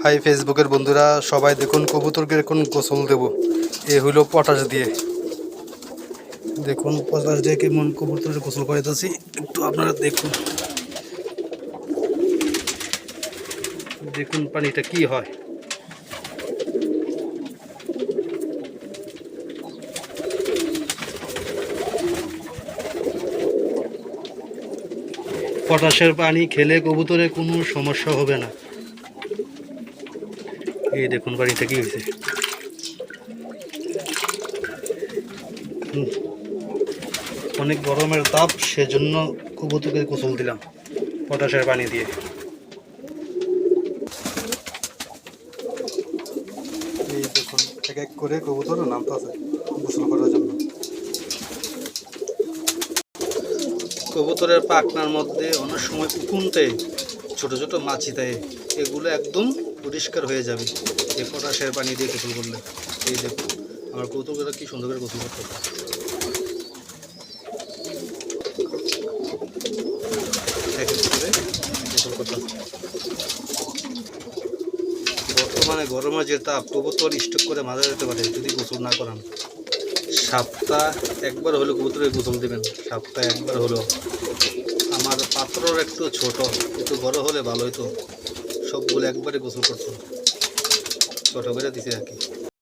High ফেসবুকের বন্ধুরা সবাই দেখুন কবুতরকে এখন গোসল দেব। এ হইল পটাশ দিয়ে, দেখুন পটাশ দিয়ে কেমন কবুতরের গোসল করাইতেছি, একটু আপনারা দেখুন। দেখুন পানিটা কি হয়। পটাশের পানি খেলে কবুতরের কোনো সমস্যা হবে না। এই দেখুন পানিটা কি হয়েছে। অনেক গরমের তাপ, সেজন্য কবুতরকে গোসল দিলাম পটাশের পানি দিয়ে। এই দেখুন এক এক করে কবুতর নামতেছে গোসল করার জন্য। কবুতরের পাখনার মধ্যে অনেক সময় উকুনতে ছোট ছোট মাছি থাকে, এগুলো একদম পরিষ্কার হয়ে যাবে এই পটাশের পানি দিয়ে গোসল করলে। এই দেখুন আমার কবুতরগুলো কি সুন্দর করে গোসল করতে। বর্তমানে গরমে যে তাপ, কবুতর স্টক করে মারা যেতে পারে যদি গোসল না করান। সপ্তাহ একবার হলো কবুতরের গোসল দেবেন, সপ্তাহে একবার হলো। আমার পাত্রর একটু ছোট, একটু বড় হলে ভালো হতো, সবগুলো একবারে গোসল করতো, ছোট করে দিতে রাখি।